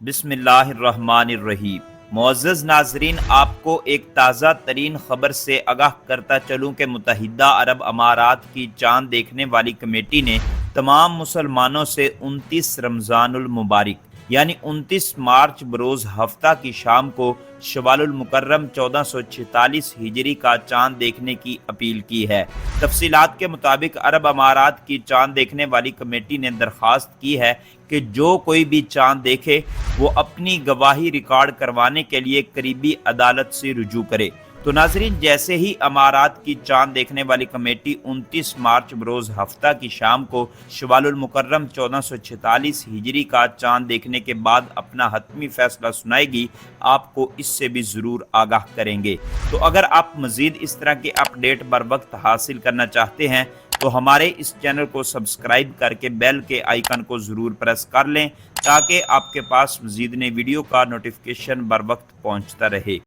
بسم اللہ الرحمن الرحیم۔ معزز ناظرین، آپ کو ایک تازہ ترین خبر سے آگاہ کرتا چلوں کہ متحدہ عرب امارات کی چاند دیکھنے والی کمیٹی نے تمام مسلمانوں سے 29 رمضان المبارک یعنی 29 مارچ بروز ہفتہ کی شام کو شوال المکرم 1446 ہجری کا چاند دیکھنے کی اپیل کی ہے۔ تفصیلات کے مطابق عرب امارات کی چاند دیکھنے والی کمیٹی نے درخواست کی ہے کہ جو کوئی بھی چاند دیکھے وہ اپنی گواہی ریکارڈ کروانے کے لیے قریبی عدالت سے رجوع کرے۔ تو ناظرین، جیسے ہی امارات کی چاند دیکھنے والی کمیٹی 29 مارچ بروز ہفتہ کی شام کو شوال المکرم 1446 ہجری کا چاند دیکھنے کے بعد اپنا حتمی فیصلہ سنائے گی، آپ کو اس سے بھی ضرور آگاہ کریں گے۔ تو اگر آپ مزید اس طرح کے اپڈیٹ بر وقت حاصل کرنا چاہتے ہیں تو ہمارے اس چینل کو سبسکرائب کر کے بیل کے آئیکن کو ضرور پریس کر لیں تاکہ آپ کے پاس مزید نئے ویڈیو کا نوٹیفیکیشن بر وقت پہنچتا رہے۔